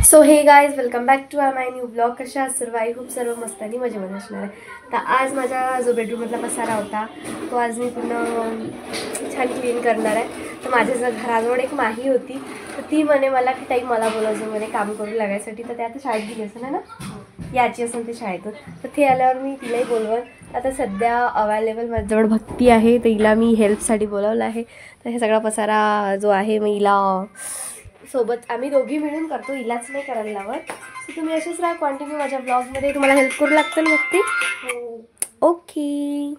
So hey guys welcome back to my new blog. कशा आहात सर्व? I hope सर्व मस्त आणि मजेमध्ये असणार आहे. तर आज माझा जो बेडरूममधला पसारा होता तो आज मी पूर्ण छान क्लीन करणार आहे. तर माझ्या घराजवळ एक माही होती, तर ती म्हणे मला की ताई मला बोलायचं म्हणे काम करू लागायसाठी. तर ते आता शाळेत गेली असेल ना, याची असेल ते शाळेतून. तर ते आल्यावर मी तिलाही बोलवत. आता सध्या अवेलेबल माझ्याजवळ भक्ती आहे, तर हिला मी हेल्पसाठी बोलावलं आहे. तर हे सगळा पसारा जो आहे मी हिला सोबत आम्ही दोघी मिळून करतो, इलाच नाही करायला लावत. सो तुम्ही असेच राहा कंटिन्यू माझ्या ब्लॉगमध्ये. तुम्हाला हेल्प करू लागतं ना भक्ती? ओके.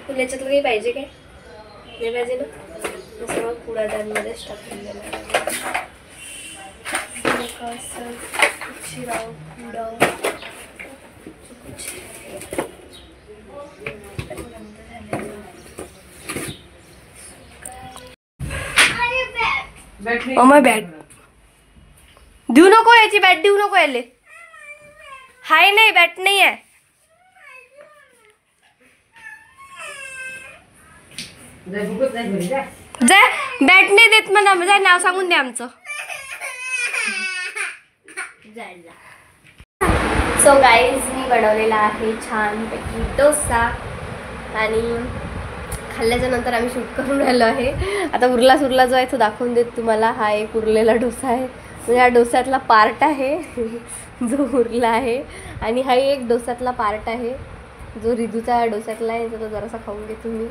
तुला याच्यातलं काही पाहिजे काय? नाही पाहिजे ना? सर्व कुडादांमध्येच टाकून देणार. माय बॅट देऊ नको, याची बॅट देऊ नको याले. हाय नाही, बॅट नाही आहे. जा, बॅट नाही देत म्हणा. जा, नाव सांगून दे आमचं. सो गाईज मी बनवलेला आहे छानपैकी डोसा आणि खाल्ल्याच्या नंतर आम्ही शूट करून राहिलो आहे. आता उरला सुरला जो आहे तो दाखवून देत तुम्हाला. हा एक उरलेला डोसा आहे, म्हणजे हा डोस्यातला पार्ट आहे जो उरला आहे. आणि हा एक डोस्यातला पार्ट आहे जो रिदूचा डोस्यातला आहे. तो जरासा खाऊन घे तुम्ही.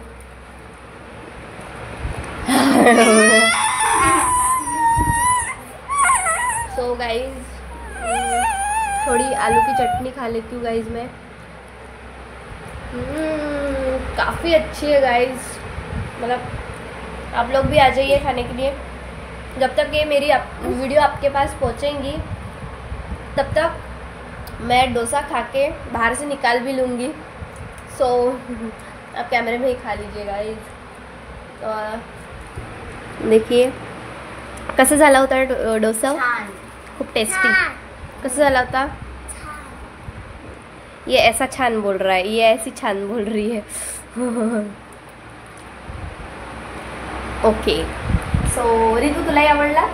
सो गाइज थोड़ी आलू की चटनी खा लेती हूँ गाइज मैं. काफ़ी अच्छी है गाइज. मतलब आप लोग भी आ जाइए खाने के लिए. जब तक ये मेरी वीडियो आपके पास पहुंचेंगी तब तक मैं डोसा खा के बाहर से निकाल भी लूँगी. सो आप कैमरे में ही खा लीजिए गाइज. तो देखिए कसं झाला होता डोसा. खूब टेस्टी. कसं झाला होता? ये ऐसा छान बोल रहा है, ये ऐसी छान बोल रही है. ओके. सो रितू तुलाही आवडला?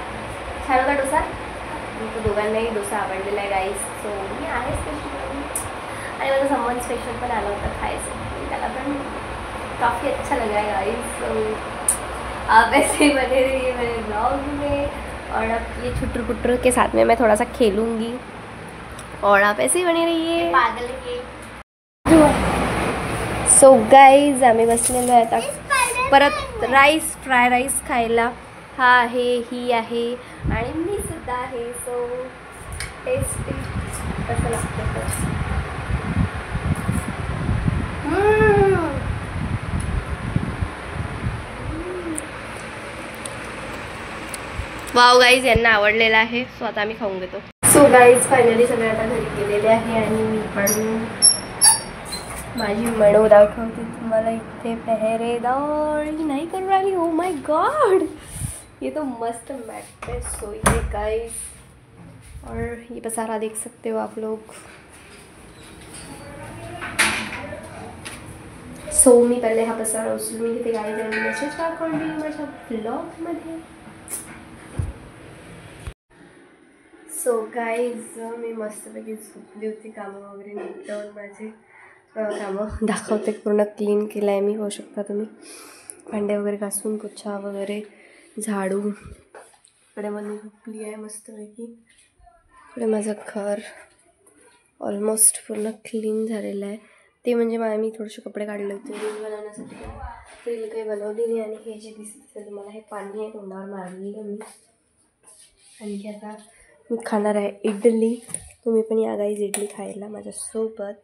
छान होता डोसा? तो दोघांनाही डोसा आवडलेला आहे गाईस. सो मी आहे स्पेशल आणि माझा संबंध स्पेशल पण आला होता खायचं. त्याला पण काफ़ी अच्छा लगा है गाइस. सो आप ऐसे ही बने रहिए मेरे ब्लॉग में. और अब ये छुट्टर पुट्टर के साथ में मैं थोड़ा सा खेलूँगी और आप ऐसे ही बने रहिए. पागल के. सो गाईज आम्ही बसलेलो आहे आता परत राईस, फ्राय राईस खायला. हा आहे, ही आहे आणि मी सुद्धा आहे. सो टेस्टी कसं लागतं तर. वाव गाईज, यांना आवडलेला आहे. सो आता आम्ही खाऊन घेतो. सो गाईज फायनली सगळे आता घरी गेलेले आहे आणि मी पण माझी मडो दाखवते तुम्हाला. इथे पहरेदार नाही करू राहिली. ओ माय गॉड, ये तो मस्त मैट पे सोई है गाइस. और ये पसारा देख सकते हो आप लोग. सो मी पहिले हा पसारा उचलून घेते गाईज आणि मेसेज टाकून देईन माझ्या ब्लॉगमध्ये. सो गाईज मी मस्तपैकी झोपली होती. कामं वगैरे निपटवून माझे कामं दाखवते. पूर्ण क्लीन केलं आहे मी, होऊ शकता तुम्ही. भांडे वगैरे घासून, पोछा वगैरे, झाडू. इकडे मला झोपली आहे मस्तपैकी. इकडे माझं घर ऑलमोस्ट पूर्ण क्लीन झालेलं आहे. ते म्हणजे मी थोडेसे कपडे काढले होते रील बनवण्यासाठी, रील काही बनवली नाही. आणि हे जे दिसते तुम्हाला हे पाणी आहे तोंडावर मारलेलं मी. आणि आता मी खाणार आहे इडली. तुम्ही पण या गाईज इडली खायला माझ्यासोबत.